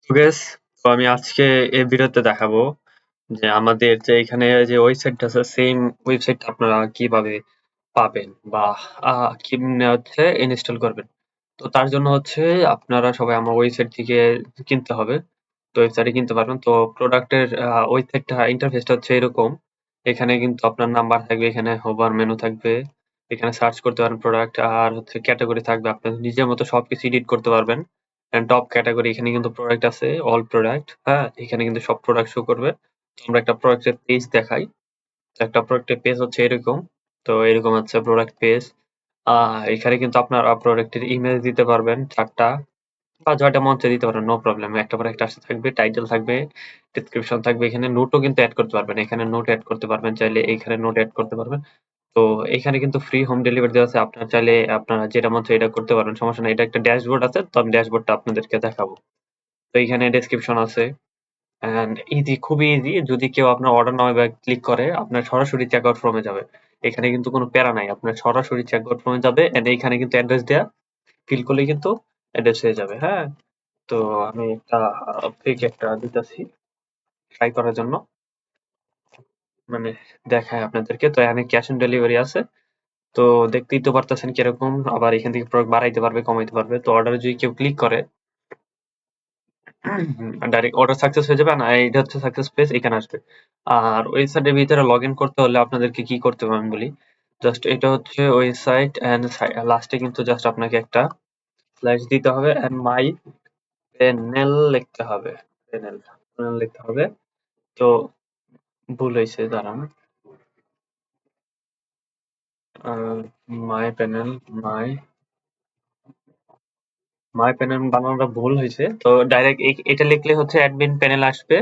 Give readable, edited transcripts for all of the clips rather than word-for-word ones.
তো guys, তো আমি আজকে এই ভিডিওতে দেখাবো যে আমাদের যে এখানে যে ওয়েবসাইটটা আছে সেম ওয়েবসাইটটা আপনারা কিভাবে পাবেন বা কেমনে হচ্ছে ইনস্টল করবেন। তো তার জন্য হচ্ছে আপনারা সবাই আমার ওয়েবসাইট থেকে কিনতে হবে। তো ওয়েবসাইটে কিনতে পারবেন। তো প্রোডাক্টের ওয়েবসাইটটা ইন্টারফেসটা হচ্ছে এরকম। এখানে কিন্তু আপনার নাম্বার থাকবে, এখানে হোভার মেনু থাকবে, এখানে সার্চ করতে পারেন প্রোডাক্ট, আর হচ্ছে ক্যাটাগরি থাকবে, আপনার নিজের মতো সবকিছু এডিট করতে পারবেন। টপ ক্যাটাগরি এখানে কিন্তু প্রোডাক্ট আছে, অল প্রোডাক্ট, হ্যাঁ, এখানে কিন্তু সব প্রোডাক্ট শো করবে। তো আমরা একটা প্রোডাক্টের পেজ দেখাই। তো একটা প্রোডাক্টের পেজ হচ্ছে এরকম। তো এরকম হচ্ছে প্রোডাক্ট পেজ। এখানে কিন্তু আপনারা প্রোডাক্টের ইমেজ দিতে পারবেন ৪টা বা ৬টা মঞ্চে দিতে পারেন, নো প্রবলেম। একটা পর একটা আসতে থাকবে, টাইটেল থাকবে, ডেসক্রিপশন থাকবে, এখানে নোটও কিন্তু এড করতে পারবেন। এখানে নোট এড করতে পারবেন, চাইলে এখানে নোট এড করতে পারবেন। তো এখানে কিন্তু ফ্রি হোম ডেলিভারি দেওয়া আছে, আপনারা চাইলে আপনারা যেটা মন চায় এটা করতে পারবেন, সমস্যা নাই। এটা একটা ড্যাশবোর্ড আছে, তো আমি ড্যাশবোর্ডটা আপনাদেরকে দেখাবো। তো এখানে ডেসক্রিপশন আছে অ্যান্ড ইজি, খুবই ইজি। যদি কেউ আপনার অর্ডার নাও এবার ক্লিক করে, আপনার সরাসরি চেক আউট ফর্মে যাবে। এখানে কিন্তু কোনো প্যারা নাই, আপনার সরাসরি চেক আউট ফর্মে যাবে এন্ড এইখানে কিন্তু অ্যাড্রেস দেয়া, ফিল করলে কিন্তু অ্যাড্রেস হয়ে যাবে, হ্যাঁ। তো আমি একটা ফেক একটা দিতেছি ট্রাই করার জন্য, মানে দেখায় আপনাদেরকে। তো এখানে ক্যাশ অন ডেলিভারি আছে। তো দেখতেই তো পারতেছেন কিরকম। আবার এখান থেকে প্রোডাক্ট বাড়াইতে পারবে, কমাইতে পারবে। তো অর্ডারে যদি কেউ ক্লিক করে ডাইরেক্ট অর্ডার সাকসেস হয়ে যাবে না, এইটা হচ্ছে সাকসেস পেজ, এখানে আসবে। আর ওয়েবসাইটের ভিতরে লগ ইন করতে হলে আপনাদেরকে কি করতে হবে আমি বলি। জাস্ট এটা হচ্ছে ওয়েবসাইট এন্ড লাস্টে কিন্তু জাস্ট আপনাকে একটা স্ল্যাশ দিতে হবে এন্ড মাই প্যানেল লিখতে হবে। প্যানেল প্যানেল লিখতে হবে। তো ভুল হয়েছে, দাঁড়ান। মাই প্যানেল, মাই মাই প্যানেল বানানোটা ভুল হয়েছে। তো ডাইরেক্ট এটা লিখলে হচ্ছে অ্যাডমিন প্যানেল আসবে।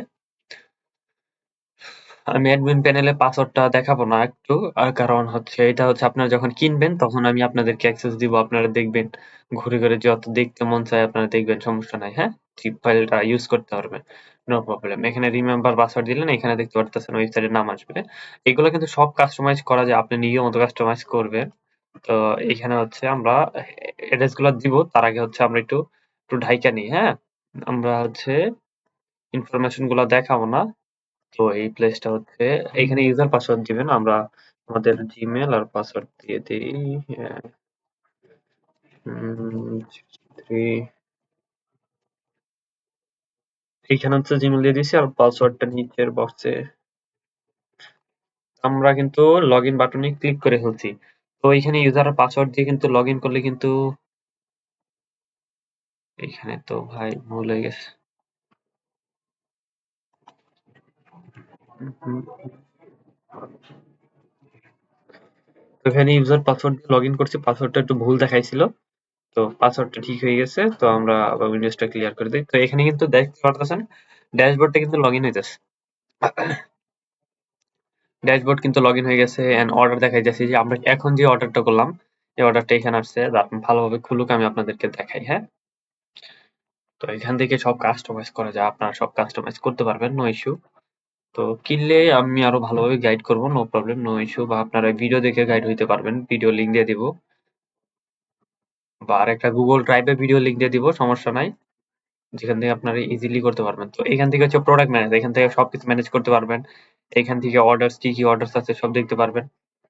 আমি অ্যাডমিন প্যানেলে পাসওয়ার্ডটা দেখাবো না একটু, কারণ হচ্ছে এটা হচ্ছে আপনারা যখন কিনবেন তখন আমি আপনাদেরকে অ্যাক্সেস দিব, আপনারা দেখবেন, ঘুরে ঘুরে যত দেখতে মন চায় আপনারা দেখবেন, সমস্যা নাই, হ্যাঁ। জিপ ফাইলটা ইউজ করতে পারবেন, নো প্রবলেম। এখানে রিমেম্বার পাসওয়ার্ড দিলেন, এখানে দেখতে পারতেছেন ওয়েবসাইটের নাম আসবে। এগুলো কিন্তু সব কাস্টমাইজ করা যায়, আপনি নিজের মতো কাস্টমাইজ করবেন। তো এখানে হচ্ছে আমরা অ্যাড্রেস গুলো দিব, তার আগে হচ্ছে আমরা একটু একটু ঢাইকা নিই, হ্যাঁ। আমরা হচ্ছে ইনফরমেশন গুলো দেখাবো না। তো এই প্লেসটা হচ্ছে, এইখানে ইউজার পাসওয়ার্ড দিবেন। আমরা আমাদের জিমেল আর পাসওয়ার্ড দিয়ে দিই। 3 এইখানে হচ্ছে জিমেল দিয়ে দিছি, আর পাসওয়ার্ডটা নিচের বক্সে। আমরা কিন্তু লগ ইন বাটনে ক্লিক করে ফেলছি। তো এইখানে ইউজার আর পাসওয়ার্ড দিয়ে কিন্তু লগ ইন করলে কিন্তু, এইখানে তো ভাই ভুল হয়ে গেছে। হুম, তো এখানে ইউজার পাসওয়ার্ড দিয়ে লগ ইন করছি, পাসওয়ার্ডটা একটু ভুল দেখাইছিল। তো পাসওয়ার্ডটা ঠিক হয়ে গেছে। তো আমরা আবার উইন্ডোজটা ক্লিয়ার করে দিই। তো এখানে কিন্তু দেখতে পারতেছেন ড্যাশবোর্ডটা কিন্তু লগ ইন হইতেছে। ড্যাশবোর্ড কিন্তু লগইন হয়ে গেছে এন্ড অর্ডার দেখাই যাচ্ছে যে আমরা এখন যে অর্ডারটা করলাম, এই অর্ডারটা এখানে আসছে। আপনি ভালোভাবে খুলুক, আমি আপনাদেরকে দেখাই, হ্যাঁ। তো এখান থেকে সব কাস্টমাইজ করা যায়, আপনারা সব কাস্টমাইজ করতে পারবেন, নো ইস্যু। তো কিনলে আমি আরো ভালোভাবে গাইড করব, নো প্রবলেম, নো ইস্যু। বা আপনারা ভিডিও দেখে গাইড হইতে পারবেন, ভিডিও লিংক দিয়ে দিব, বা আরেকটা গুগল ড্রাইভে ভিডিও লিংক দিয়ে দিব, সমস্যা নাই। যেখান থেকে আপনারা ইজিলি করতে পারবেন। তো এখান থেকে হচ্ছে প্রোডাক্ট ম্যানেজ, এখান থেকে সবকিছু ম্যানেজ করতে পারবেন। এখান থেকে অর্ডারস, কি কি অর্ডারস আছে সব দেখতে পারবেন।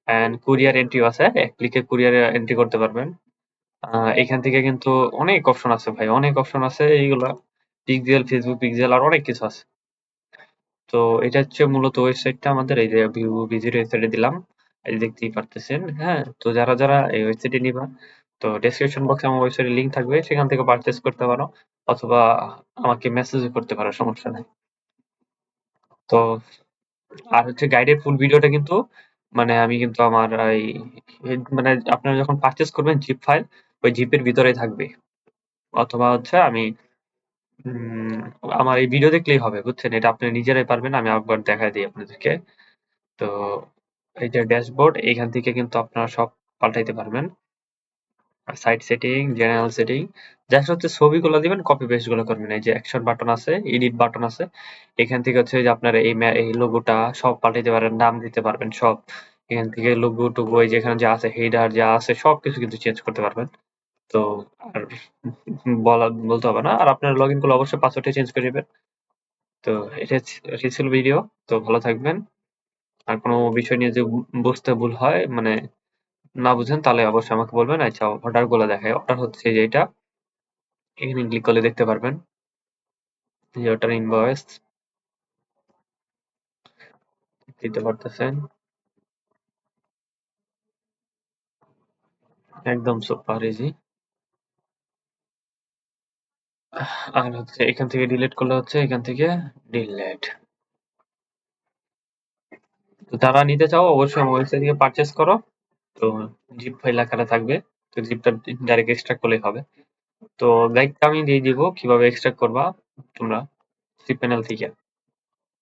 এন্ড কুরিয়ার এন্ট্রিও আছে, এক ক্লিকে কুরিয়ার এন্ট্রি করতে পারবেন। এখান থেকে কিন্তু অনেক অপশন আছে ভাই, অনেক অপশন আছে এইগুলা। পিক্সেল, ফেসবুক পিক্সেল আর অনেক কিছু আছে। তো এটা হচ্ছে মূলত ওয়েবসাইটটা আমাদের, এই যে ভিউ ভিজিট ওয়েবসাইটে দিলাম, এই যে দেখতেই পারতেছেন, হ্যাঁ। তো যারা যারা এই ওয়েবসাইটে নিবা, তো ডেসক্রিপশন বক্সে আমার ওয়েবসাইটের লিংক থাকবে, সেখান থেকে পারচেজ করতে পারো, অথবা আমাকে মেসেজও করতে পারো, সমস্যা নাই। তো আর হচ্ছে গাইডের ফুল ভিডিওটা কিন্তু, মানে আমি কিন্তু আমার এই মানে আপনারা যখন পারচেজ করবেন জিপ ফাইল, ওই জিপের ভিতরেই থাকবে। অথবা হচ্ছে আমি উম আমার এই ভিডিও দেখলেই হবে, বুঝছেন? এটা আপনি নিজেরাই পারবেন। আমি একবার দেখায় দিই আপনাদেরকে। তো এই যে ড্যাশবোর্ড, এইখান থেকে কিন্তু আপনারা সব পাল্টাইতে পারবেন। Site setting, general setting, just হচ্ছে ছবিগুলো দিবেন, কপি পেস্ট গুলো করবেন। এই যে অ্যাকশন বাটন আছে, এডিট বাটন আছে, এখান থেকে হচ্ছে যে আপনার এই এই লোগোটা সব পাল্টাইতে পারেন, নাম দিতে পারবেন সব। এখান থেকে লোগো টোগো এই যেখানে যা আছে, হেডার যা আছে সবকিছু কিন্তু চেঞ্জ করতে পারবেন। তো আর বলতে হবে না। আর আপনার লগইন করলে অবশ্যই পাসওয়ার্ডটা চেঞ্জ করে দিবেন। তো এটাই ছিল ভিডিও। তো ভালো থাকবেন। আর কোনো বিষয় নিয়ে যদি বুঝতে ভুল হয় মানে না বুঝেন তাহলে অবশ্যই আমাকে বলবেন। আচ্ছা, অর্ডার গুলো দেখাই। অর্ডার হচ্ছে যে এটা, এখানে ক্লিক করলে দেখতে পারবেন যে ওটার ইনভয়েস দিতে পারতেছেন। একদম সুপার ইজি। আর হচ্ছে এখান থেকে ডিলিট করলে হচ্ছে এখান থেকে ডিলেট। তো যারা নিতে চাও অবশ্যই আমার ওয়েবসাইট থেকে পারচেজ করো। তো জিপ ফাইল আকারে থাকবে। তো জিপটা ডাইরেক্ট এক্সট্রাক্ট করলেই হবে। তো গাইডটা আমি দিয়ে দিব কিভাবে এক্সট্রাক্ট করবা তোমরা সি প্যানেল থেকে।